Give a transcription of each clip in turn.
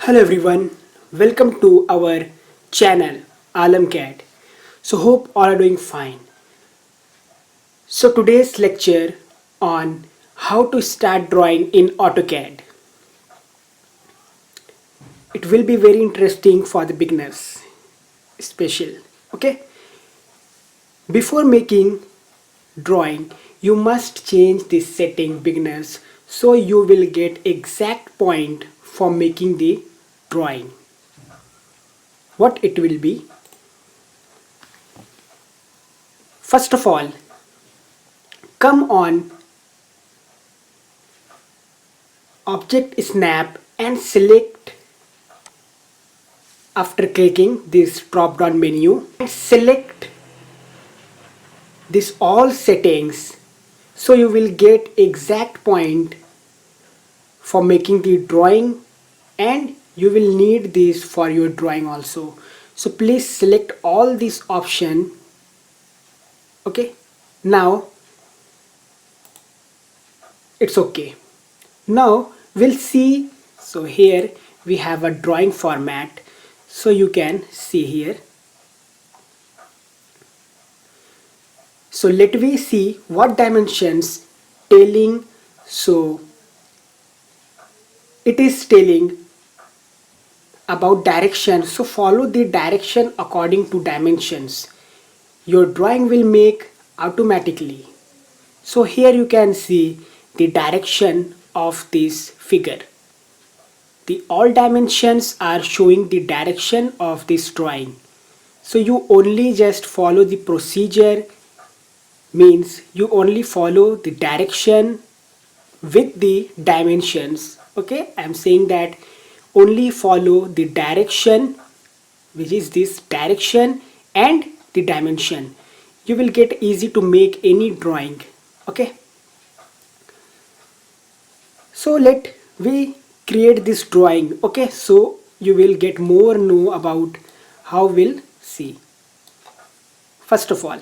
Hello everyone, welcome to our channel AlamCAD. So hope all are doing fine. So today's lecture on how to start drawing in AutoCAD. It will be very interesting for the beginners, special. Okay, before making drawing, you must change the setting beginners so you will get exact point for making the drawing. What it will be? First of all, come on object snap and select after clicking this drop down menu and select this all settings so you will get exact point for making the drawing and you will need this for your drawing also. So please select all this option. Okay, now it's okay. Now we'll see. So here we have a drawing format, so you can see here. So let me see what dimensions telling. So it is telling about direction, so follow the direction according to dimensions. Your drawing will make automatically. So here you can see the direction of this figure. The all dimensions are showing the direction of this drawing. So you only just follow the procedure, means you only follow the direction with the dimensions. Okay, I'm saying that only follow the direction, which is this direction and the dimension. You will get easy to make any drawing. Okay, so let we create this drawing. Okay, so you will get more know about how we'll see. First of all,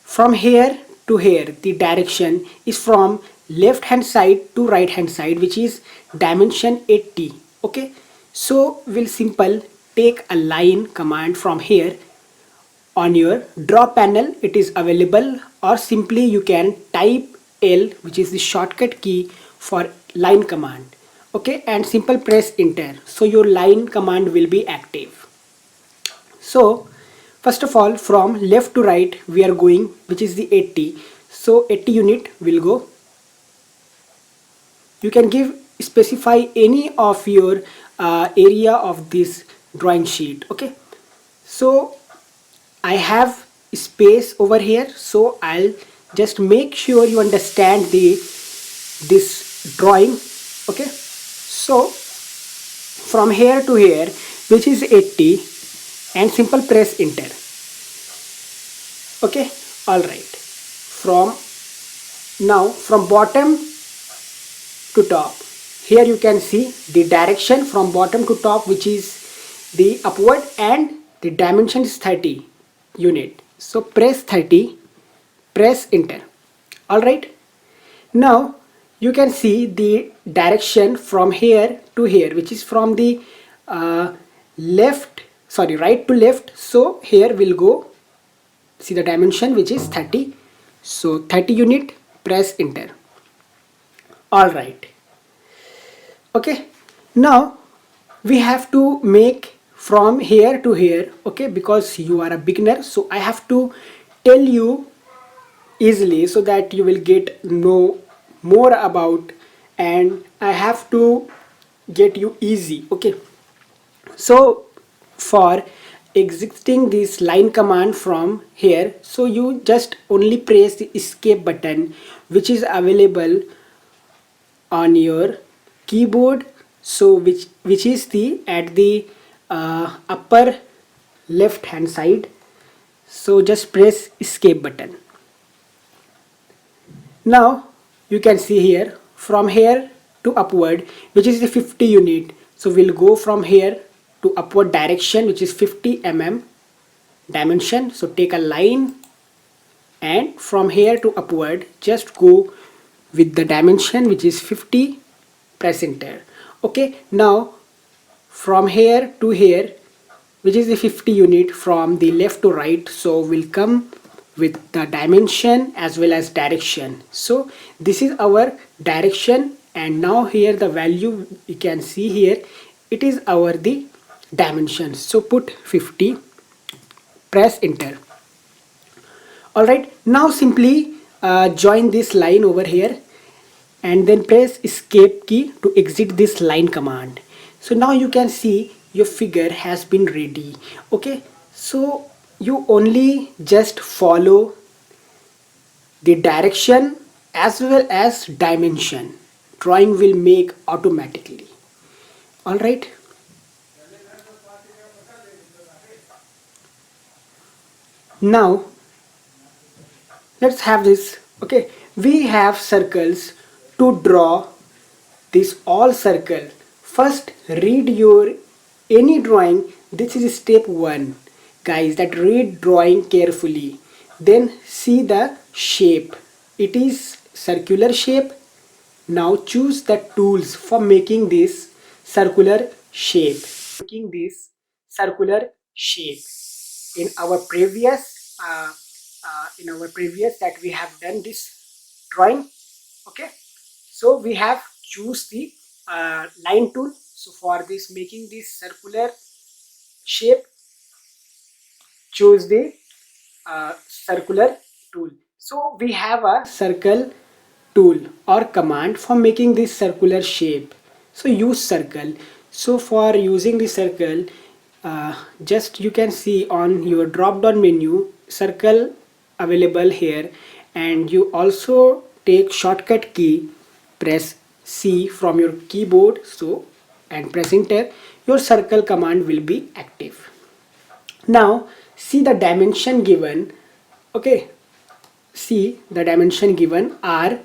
from here to here the direction is from left hand side to right hand side, which is dimension 80. Okay, so we'll simple take a line command from here. On your draw panel it is available, or simply you can type L, which is the shortcut key for line command. Okay, and simple press enter, so your line command will be active. So first of all, from left to right we are going, which is the 80. So 80 unit will go. You can give specify any of your area of this drawing sheet. Okay, so I have space over here, so I'll just make sure you understand this drawing. Okay, so from here to here, which is 80, and simple press enter. Okay, all right. From now, from bottom to top, here you can see the direction from bottom to top, which is the upward, and the dimension is 30 unit. So press 30, press enter. All right, now you can see the direction from here to here, which is from the right to left. So here we'll go, see the dimension, which is 30. So 30 unit, press enter. All right. Okay, now we have to make from here to here. Okay, because you are a beginner, so I have to tell you easily so that you will get know more about, and I have to get you easy. Okay, so for exiting this line command from here, so you just only press the escape button, which is available on your keyboard. So which is the at the upper left hand side. So just press escape button. Now you can see here from here to upward, which is the 50 unit. So we'll go from here to upward direction, which is 50 mm dimension. So take a line, and from here to upward just go with the dimension, which is 50, press enter. Okay, now from here to here, which is the 50 unit from the left to right. So we'll come with the dimension as well as direction. So this is our direction, and now here the value you can see here, it is our the dimensions. So put 50, press enter. Alright, now simply join this line over here and then press escape key to exit this line command. So now you can see your figure has been ready. Okay, so you only just follow the direction as well as dimension. Drawing will make automatically. Alright, now let's have this. Okay, we have circles to draw this all circle. First read your any drawing. This is step 1, guys, that read drawing carefully, then see the shape. It is circular shape. Now choose the tools for making this circular shape. Making this circular shape in our previous that we have done this drawing. Okay, so we have choose the line tool. So for this making this circular shape, choose the circular tool. So we have a circle tool or command for making this circular shape. So use circle. So for using the circle, just you can see on your drop down menu circle available here, and you also take shortcut key, press C from your keyboard, so and press enter. Your circle command will be active. Now see the dimension given. Okay, see the dimension given, r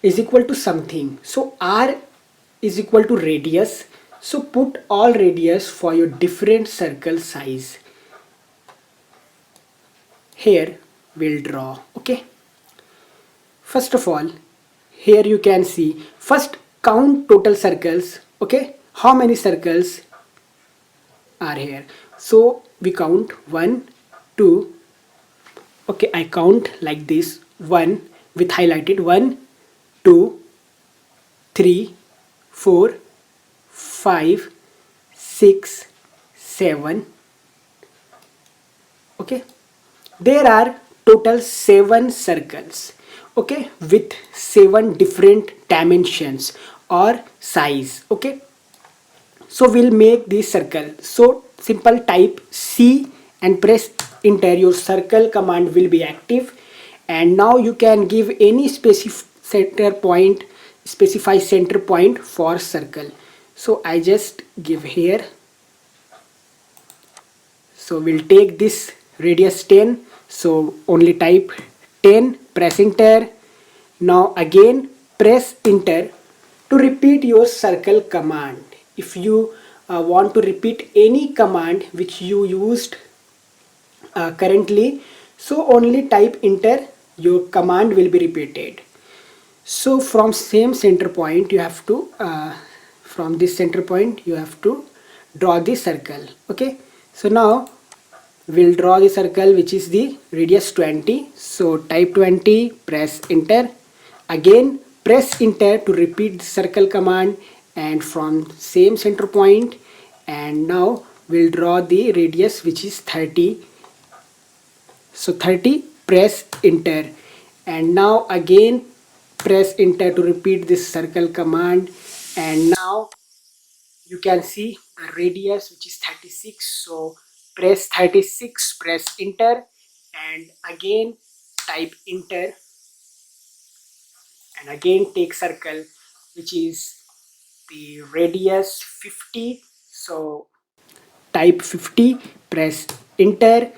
is equal to something. So r is equal to radius. So put all radius for your different circle size. Here we'll draw. Okay, first of all, here you can see, first count total circles. Okay, how many circles are here? So we count 1 2. Okay, I count like this, 1 with highlighted, 1 2 3 4 5 6 7. Okay, there are total 7 circles. Okay, with 7 different dimensions or size. Okay, so we'll make this circle. So simple type C and press enter. Your circle command will be active, and now you can give any specify center point for circle. So I just give here. So we'll take this radius 10. So only type 10, press enter. Now again press enter to repeat your circle command. If you want to repeat any command which you used currently, so only type enter, your command will be repeated. So from same center point you have to from this center point you have to draw the circle. Okay, so now we'll draw the circle which is the radius 20. So type 20, press enter. Again press enter to repeat the circle command, and from same center point, and now we'll draw the radius which is 30. So 30, press enter, and now again press enter to repeat this circle command, and now you can see the radius which is 36. So press 36, press enter, and again type enter, and again take circle which is the radius 50. So type 50, press enter,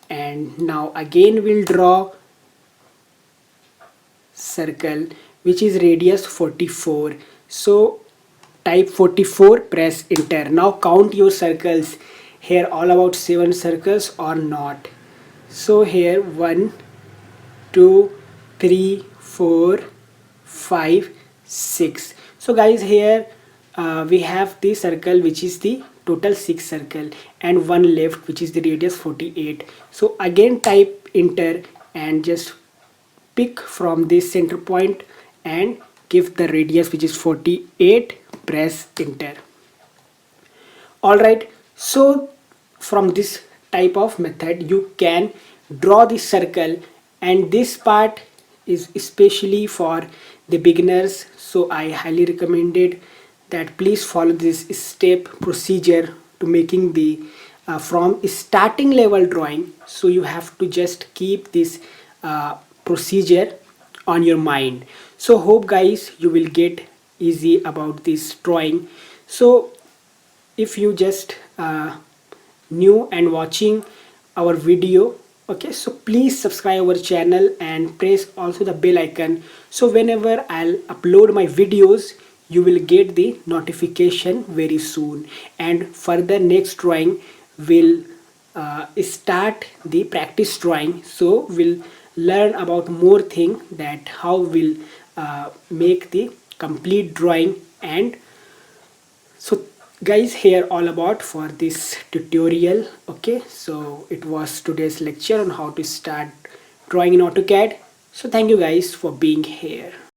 and now again we'll draw circle which is radius 44. So type 44, press enter. Now count your circles here, all about 7 circles or not. So here 1 2 3 4 5 6. So guys, here we have the circle which is the total 6 circle, and one left which is the radius 48. So again type enter and just pick from this center point and give the radius which is 48, press enter. Alright, so from this type of method you can draw the circle, and this part is especially for the beginners, so I highly recommended that please follow this step procedure to making the from starting level drawing. So you have to just keep this procedure on your mind. So hope guys you will get easy about this drawing. So if you just new and watching our video, okay, so please subscribe our channel and press also the bell icon, so whenever I'll upload my videos you will get the notification very soon. And further next drawing will start the practice drawing, so we'll learn about more thing that how we'll make the complete drawing. And so guys, here all about for this tutorial. Okay, so it was today's lecture on how to start drawing in AutoCAD. So thank you guys for being here.